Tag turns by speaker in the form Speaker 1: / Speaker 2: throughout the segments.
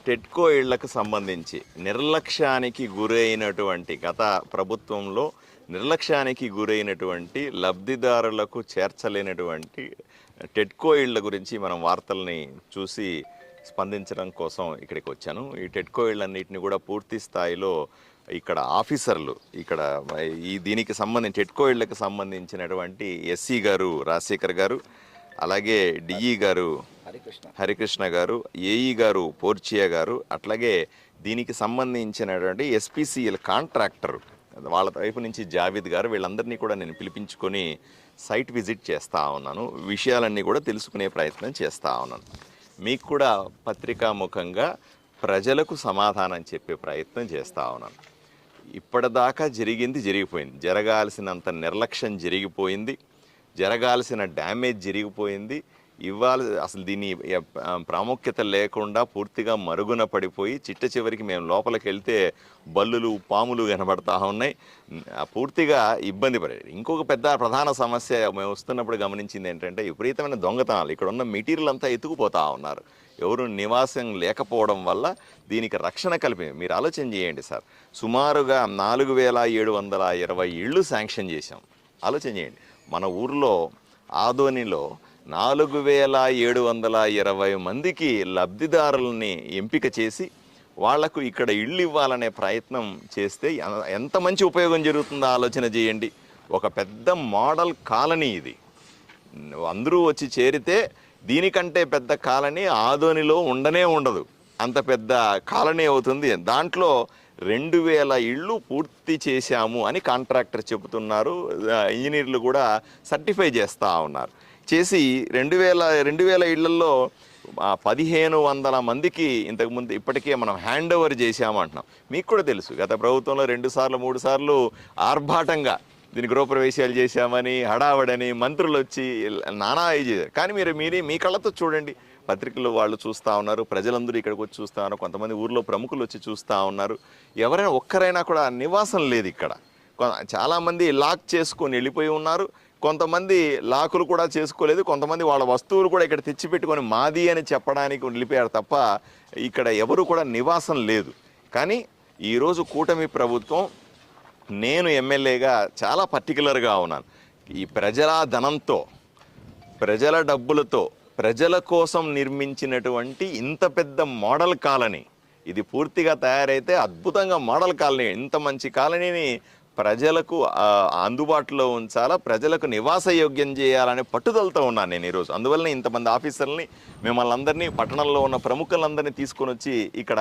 Speaker 1: టెట్కో ఇళ్లకు సంబంధించి నిర్లక్ష్యానికి గురైనటువంటి గత ప్రభుత్వంలో నిర్లక్ష్యానికి గురైనటువంటి లబ్ధిదారులకు చేర్చలేనటువంటి టెట్కో ఇళ్ల గురించి మనం వార్తల్ని చూసి స్పందించడం కోసం ఇక్కడికి వచ్చాను. ఈ టెట్కో ఇళ్ళన్నింటినీ కూడా పూర్తి స్థాయిలో ఇక్కడ ఆఫీసర్లు ఇక్కడ దీనికి సంబంధించి టెట్కో ఇళ్లకు సంబంధించినటువంటి ఎస్సీ గారు రాజశేఖర్ గారు, అలాగే డిఈ గారు హరికృష్ణ గారు, ఏఈ గారు పోర్చియా గారు, అట్లాగే దీనికి సంబంధించినటువంటి ఎస్పీసీఎల్ కాంట్రాక్టర్ వాళ్ళ వైపు నుంచి జావేద్ గారు, వీళ్ళందరినీ కూడా నేను పిలిపించుకొని సైట్ విజిట్ చేస్తూ ఉన్నాను. విషయాలన్నీ కూడా తెలుసుకునే ప్రయత్నం చేస్తూ ఉన్నాను. మీకు కూడా పత్రికాముఖంగా ప్రజలకు సమాధానం చెప్పే ప్రయత్నం చేస్తూ ఉన్నాను. ఇప్పటిదాకా జరిగిపోయింది, జరగాల్సినంత నిర్లక్ష్యం జరిగిపోయింది, జరగాల్సిన డ్యామేజ్ జరిగిపోయింది. ఇవాళ అసలు దీని ప్రాముఖ్యత లేకుండా పూర్తిగా మరుగున పడిపోయి చిట్ట చివరికి మేము లోపలికి వెళ్తే బల్లులు పాములు కనబడతా ఉన్నాయి. పూర్తిగా ఇబ్బంది పడేది. ఇంకొక ప్రధాన సమస్య మేము వస్తున్నప్పుడు గమనించింది ఏంటంటే విపరీతమైన దొంగతనాలు. ఇక్కడ ఉన్న మెటీరియల్ అంతా ఎత్తుకుపోతా ఉన్నారు. ఎవరు నివాసం లేకపోవడం వల్ల దీనికి రక్షణ మీరు ఆలోచన చేయండి సార్. సుమారుగా 4720 ఇళ్ళు శాంక్షన్ చేశాం. ఆలోచన చేయండి. మన ఊర్లో ఆదోనిలో 4720 మందికి లబ్ధిదారులని ఎంపిక చేసి వాళ్లకు ఇక్కడ ఇళ్ళు ఇవ్వాలనే ప్రయత్నం చేస్తే ఎంత మంచి ఉపయోగం జరుగుతుందో ఆలోచన చేయండి. ఒక పెద్ద మోడల్ కాలనీ ఇది. అందరూ వచ్చి చేరితే దీనికంటే పెద్ద కాలనీ ఆదోనిలో ఉండదు. అంత పెద్ద కాలనీ అవుతుంది. దాంట్లో 2000 ఇళ్ళు పూర్తి చేశాము అని కాంట్రాక్టర్ చెబుతున్నారు. ఇంజనీర్లు కూడా సర్టిఫై చేస్తూ ఉన్నారు. చేసి 2000 ఇళ్లలో 1500 మందికి ఇంతకుముందు ఇప్పటికే మనం హ్యాండ్ ఓవర్ చేశామంటున్నాం. మీకు కూడా తెలుసు గత ప్రభుత్వంలో 2 సార్లు 3 సార్లు ఆర్భాటంగా దీని గృహప్రవేశాలు చేశామని హడావడని మంత్రులు వచ్చి నానా చేశారు. కానీ మీ కళ్ళతో చూడండి, పత్రికల్లో వాళ్ళు చూస్తూ ఉన్నారు, ప్రజలందరూ ఇక్కడికి వచ్చి చూస్తూ ఉన్నారు, కొంతమంది ఊర్లో ప్రముఖులు వచ్చి చూస్తూ ఉన్నారు. ఎవరైనా ఒక్కరైనా కూడా నివాసం లేదు ఇక్కడ. చాలామంది లాక్ చేసుకొని వెళ్ళిపోయి ఉన్నారు. కొంతమంది లాకులు కూడా చేసుకోలేదు. కొంతమంది వాళ్ళ వస్తువులు కూడా ఇక్కడ తెచ్చిపెట్టుకొని మాది అని చెప్పడానికి వెళ్ళిపోయారు తప్ప ఇక్కడ ఎవరు కూడా నివాసం లేదు. కానీ ఈరోజు కూటమి ప్రభుత్వం, నేను ఎమ్మెల్యేగా చాలా పర్టికులర్గా ఉన్నాను. ఈ ప్రజల ధనంతో, ప్రజల డబ్బులతో, ప్రజల కోసం నిర్మించినటువంటి ఇంత పెద్ద మోడల్ కాలనీ, ఇది పూర్తిగా తయారైతే అద్భుతంగా మోడల్ కాలనీ, ఇంత మంచి కాలనీని ప్రజలకు అందుబాటులో ఉంచాలా, ప్రజలకు నివాసయోగ్యం చేయాలనే పట్టుదలతో ఉన్నాను నేను ఈరోజు. అందువల్ల ఇంతమంది ఆఫీసర్లని, మిమ్మల్ని అందరినీ, పట్టణంలో ఉన్న ప్రముఖులందరినీ తీసుకొని వచ్చి ఇక్కడ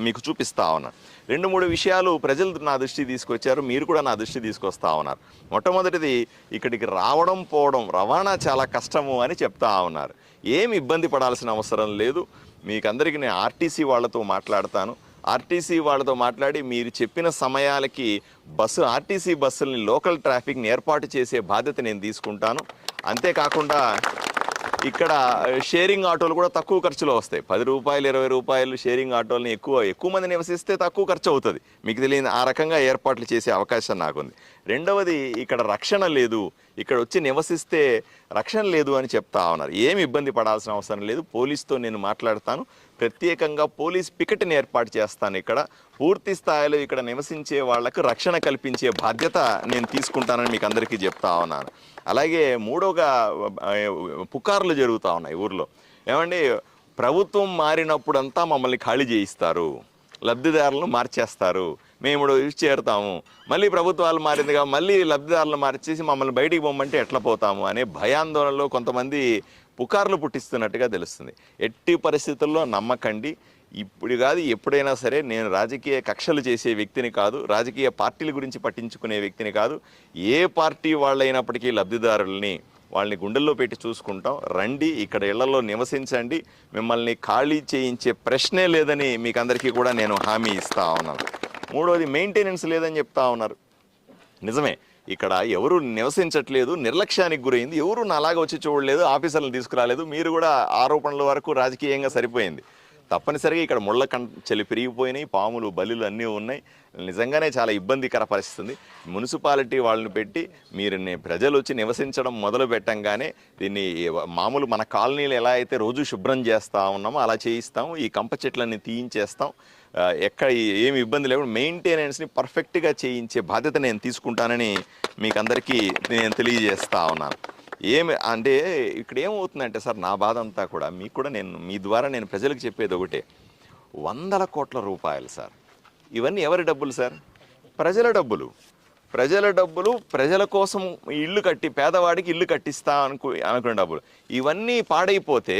Speaker 1: మీకు చూపిస్తా ఉన్నాను. 2-3 విషయాలు ప్రజలు నా దృష్టికి తీసుకొచ్చారు, మీరు కూడా నా దృష్టికి తీసుకొస్తా ఉన్నారు. మొట్టమొదటిది, ఇక్కడికి రావడం పోవడం రవాణా చాలా కష్టము అని చెప్తా ఉన్నారు. ఏమి ఇబ్బంది పడాల్సిన అవసరం లేదు. మీకందరికీ నేను ఆర్టీసీ వాళ్ళతో మాట్లాడతాను. ఆర్టీసీ వాళ్ళతో మాట్లాడి మీరు చెప్పిన సమయాలకి ఆర్టీసీ బస్సుల్ని, లోకల్ ట్రాఫిక్ని ఏర్పాటు చేసే బాధ్యత నేను తీసుకుంటాను. అంతేకాకుండా ఇక్కడ షేరింగ్ ఆటోలు కూడా తక్కువ ఖర్చులో వస్తాయి. 10 రూపాయలు 20 రూపాయలు షేరింగ్ ఆటోలని ఎక్కువ మంది నివసిస్తే తక్కువ ఖర్చు అవుతుంది. మీకు తెలియని ఆ రకంగా ఏర్పాట్లు చేసే అవకాశం నాకుంది. రెండవది, ఇక్కడ రక్షణ లేదు, ఇక్కడ వచ్చి నివసిస్తే రక్షణ లేదు అని చెప్తా ఉన్నారు. ఏమి ఇబ్బంది పడాల్సిన అవసరం లేదు. పోలీస్తో నేను మాట్లాడతాను. ప్రత్యేకంగా పోలీస్ పికెట్ని ఏర్పాటు చేస్తాను. ఇక్కడ పూర్తి స్థాయిలో ఇక్కడ నివసించే వాళ్లకు రక్షణ కల్పించే బాధ్యత నేను తీసుకుంటానని మీకు అందరికీ చెప్తా ఉన్నాను. అలాగే మూడోగా, పుకార్లు జరుగుతూ ఉన్నాయి ఊర్లో. ఏమండి, ప్రభుత్వం మారినప్పుడంతా మమ్మల్ని ఖాళీ చేయిస్తారు, లబ్ధిదారులను మార్చేస్తారు, మేము చేరుతాము, మళ్ళీ ప్రభుత్వాలు మారిందిగా మళ్ళీ లబ్ధిదారులను మార్చేసి మమ్మల్ని బయటికి పొమ్మంటే ఎట్లా పోతాము అనే భయాందోళనలో కొంతమంది పుకార్లు పుట్టిస్తున్నట్టుగా తెలుస్తుంది. ఎట్టి పరిస్థితుల్లో నమ్మకండి. ఇప్పుడు కాదు, ఎప్పుడైనా సరే నేను రాజకీయ కక్షలు చేసే వ్యక్తిని కాదు, రాజకీయ పార్టీల గురించి పట్టించుకునే వ్యక్తిని కాదు. ఏ పార్టీ వాళ్ళైనప్పటికీ వాళ్ళని గుండెల్లో పెట్టి చూసుకుంటాం. రండి, ఇక్కడ ఇళ్లలో నివసించండి, మిమ్మల్ని ఖాళీ చేయించే ప్రశ్నే లేదని మీకు అందరికీ కూడా నేను హామీ ఇస్తా ఉన్నాను. మూడోది, మెయింటెనెన్స్ లేదని చెప్తా ఉన్నారు. నిజమే, ఇక్కడ ఎవరు నివసించట్లేదు, నిర్లక్ష్యానికి గురైంది, ఎవరు నాలాగా వచ్చి చూడలేదు, ఆఫీసర్లు తీసుకురాలేదు. మీరు కూడా ఆరోపణల వరకు రాజకీయంగా సరిపోయింది. తప్పనిసరిగా ఇక్కడ ముళ్ళ కంచెలు పెరిగిపోయినాయి, పాములు బలులు అన్నీ ఉన్నాయి. నిజంగానే చాలా ఇబ్బందికర పరిస్థితి ఉంది. మున్సిపాలిటీ వాళ్ళని పెట్టి మీరు ప్రజలు వచ్చి నివసించడం మొదలు పెట్టంగానే దీన్ని మామూలు మన కాలనీలు ఎలా అయితే రోజు శుభ్రం చేస్తూ ఉన్నామో అలా చేయిస్తాం. ఈ కంప చెట్లన్నీ తీయించేస్తాం. ఎక్కడ ఏమి ఇబ్బంది లేకుండా మెయింటెనెన్స్ని పర్ఫెక్ట్గా చేయించే బాధ్యత నేను తీసుకుంటానని మీకు అందరికీ నేను తెలియజేస్తా ఉన్నాను. ఏమి అంటే ఇక్కడ ఏమవుతుందంటే సార్, నా బాధ అంతా కూడా మీకు కూడా నేను మీ ద్వారా నేను ప్రజలకు చెప్పేది ఒకటే, 100 కోట్ల రూపాయలు సార్. ఇవన్నీ ఎవరి డబ్బులు సార్? ప్రజల డబ్బులు. ప్రజల కోసం ఇల్లు కట్టి పేదవాడికి ఇల్లు కట్టిస్తా అనుకునే డబ్బులు. ఇవన్నీ పాడైపోతే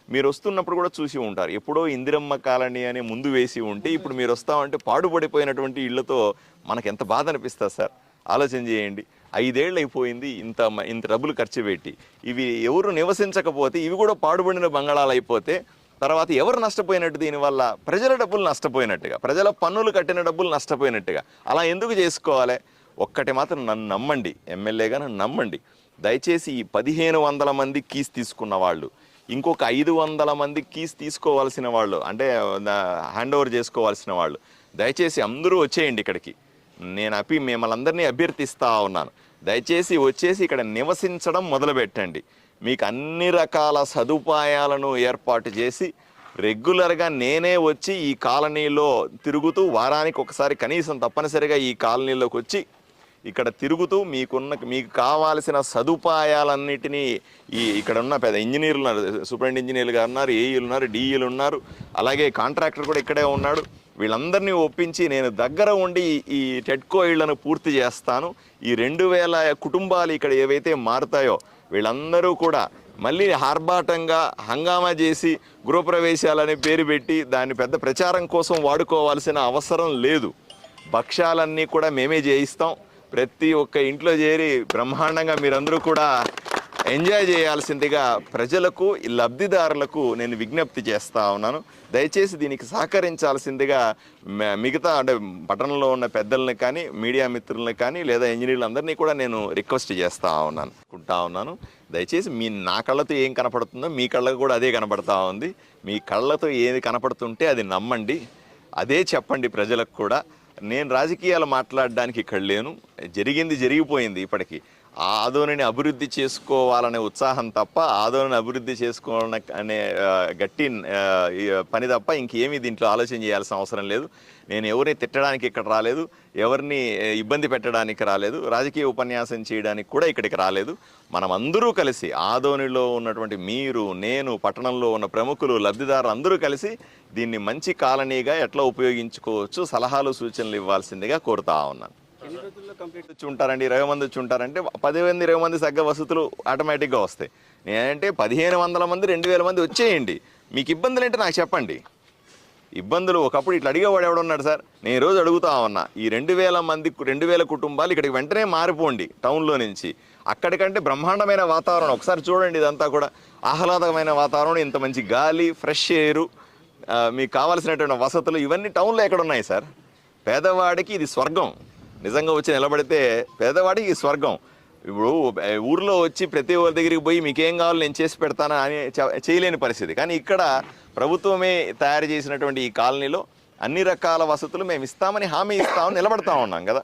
Speaker 1: మీరు వస్తున్నప్పుడు కూడా చూసి ఉంటారు, ఎప్పుడో ఇందిరమ్మ కాలనీ అని ముందు వేసి ఉంటే ఇప్పుడు మీరు వస్తామంటే పాడుపడిపోయినటువంటి ఇళ్లతో మనకు ఎంత బాధ అనిపిస్తుంది సార్? ఆలోచన చేయండి. 5 ఏళ్ళు అయిపోయింది ఇంత డబ్బులు ఖర్చు పెట్టి, ఇవి ఎవరు నివసించకపోతే ఇవి కూడా పాడుపడిన బంగాళాలు అయిపోతే తర్వాత ఎవరు నష్టపోయినట్టు? దీనివల్ల ప్రజల డబ్బులు నష్టపోయినట్టుగా, ప్రజల పన్నులు కట్టిన డబ్బులు నష్టపోయినట్టుగా. అలా ఎందుకు చేసుకోవాలి? ఒక్కటి మాత్రం నన్ను నమ్మండి, ఎమ్మెల్యేగా నన్ను నమ్మండి. దయచేసి ఈ 1500 మంది కీస్ తీసుకున్న వాళ్ళు, ఇంకొక 500 మంది కీస్ తీసుకోవాల్సిన వాళ్ళు, అంటే హ్యాండ్ ఓవర్ చేసుకోవాల్సిన వాళ్ళు, దయచేసి అందరూ వచ్చేయండి ఇక్కడికి. నేను మిమ్మల్ని అందరినీ అభ్యర్థిస్తూ ఉన్నాను, దయచేసి వచ్చేసి ఇక్కడ నివసించడం మొదలుపెట్టండి. మీకు అన్ని రకాల సదుపాయాలను ఏర్పాటు చేసి రెగ్యులర్గా నేనే వచ్చి ఈ కాలనీలో తిరుగుతూ, వారానికి ఒకసారి కనీసం తప్పనిసరిగా ఈ కాలనీలోకి వచ్చి ఇక్కడ తిరుగుతూ మీకు కావాల్సిన సదుపాయాలన్నిటినీ ఇక్కడ ఉన్న పెద్ద ఇంజనీర్లు ఉన్నారు, సూపరింటెండెంట్ ఇంజనీర్లు గారు ఉన్నారు, ఏఈలు ఉన్నారు, డిఈలు ఉన్నారు, అలాగే కాంట్రాక్టర్ కూడా ఇక్కడే ఉన్నాడు. వీళ్ళందరినీ ఒప్పించి నేను దగ్గర ఉండి ఈ టెడ్కో ఇళ్లను పూర్తి చేస్తాను. ఈ 2000 కుటుంబాలు ఇక్కడ ఏవైతే మారుతాయో వీళ్ళందరూ కూడా మళ్ళీ ఆర్భాటంగా హంగామా చేసి గృహప్రవేశాలని పేరు పెట్టి దాన్ని పెద్ద ప్రచారం కోసం వాడుకోవాల్సిన అవసరం లేదు. భక్ష్యాలన్నీ కూడా మేమే చేయిస్తాం. ప్రతి ఒక్క ఇంట్లో చేరి బ్రహ్మాండంగా మీరందరూ కూడా ఎంజాయ్ చేయాల్సిందిగా ప్రజలకు, లబ్ధిదారులకు నేను విజ్ఞప్తి చేస్తూ ఉన్నాను. దయచేసి దీనికి సహకరించాల్సిందిగా మిగతా అంటే పట్టణంలో ఉన్న పెద్దల్ని కానీ, మీడియా మిత్రులని కానీ, లేదా ఇంజనీర్లందరినీ కూడా నేను రిక్వెస్ట్ చేస్తూ ఉన్నాను. దయచేసి నా కళ్ళతో ఏం కనపడుతుందో మీ కళ్ళకు కూడా అదే కనపడతా ఉంది. మీ కళ్ళతో ఏది కనపడుతుంటే అది నమ్మండి, అదే చెప్పండి ప్రజలకు కూడా. నేను రాజకీయాలు మాట్లాడడానికి ఇక్కడ లేను. జరిగిపోయింది. ఇప్పటికీ ఆదోనిని అభివృద్ధి చేసుకోవాలనే ఉత్సాహం తప్ప, ఆదోనిని అభివృద్ధి చేసుకోవాలనే గట్టి పని తప్ప ఇంకేమీ దీంట్లో ఆలోచన చేయాల్సిన అవసరం లేదు. నేను ఎవరిని తిట్టడానికి ఇక్కడ రాలేదు, ఎవరిని ఇబ్బంది పెట్టడానికి రాలేదు, రాజకీయ ఉపన్యాసం చేయడానికి కూడా ఇక్కడికి రాలేదు. మనం అందరూ కలిసి, ఆదోనిలో ఉన్నటువంటి మీరు, నేను, పట్టణంలో ఉన్న ప్రముఖులు, లబ్ధిదారులు అందరూ కలిసి దీన్ని మంచి కాలనీగా ఎట్లా ఉపయోగించుకోవచ్చు సలహాలు, సూచనలు ఇవ్వాల్సిందిగా కోరుతా ఉన్నాను. వచ్చి ఉంటారండి, 20 మంది వచ్చి ఉంటారంటే 10 మంది సగ్గ వసతులు ఆటోమేటిక్గా వస్తాయి. నేనంటే 1500 మంది, 2000 మంది వచ్చేయండి. మీకు ఇబ్బందులు ఏంటో నాకు చెప్పండి. ఇబ్బందులు ఒకప్పుడు ఇట్లా అడిగేవాడు ఎవడున్నాడు సార్? నేను రోజు అడుగుతా ఉన్నా, ఈ 2000 మంది, 2000 కుటుంబాలు ఇక్కడికి వెంటనే మారిపోండి టౌన్లో నుంచి. అక్కడికంటే బ్రహ్మాండమైన వాతావరణం ఒకసారి చూడండి. ఇదంతా కూడా ఆహ్లాదకమైన వాతావరణం, ఇంత మంచి గాలి, ఫ్రెష్ ఎయిర్, మీకు కావాల్సినటువంటి వసతులు ఇవన్నీ టౌన్లో ఎక్కడ ఉన్నాయి సార్? పేదవాడికి ఇది స్వర్గం. నిజంగా వచ్చి నిలబడితే పేదవాడికి స్వర్గం. ఇప్పుడు ఊర్లో వచ్చి ప్రతి ఒక్కరి దగ్గరికి పోయి మీకేం కావాలి నేను చేసి పెడతానా అని చేయలేని పరిస్థితి. కానీ ఇక్కడ ప్రభుత్వమే తయారు చేసినటువంటి ఈ కాలనీలో అన్ని రకాల వసతులు మేము ఇస్తామని హామీ ఇస్తామని నిలబడతా ఉన్నాం కదా.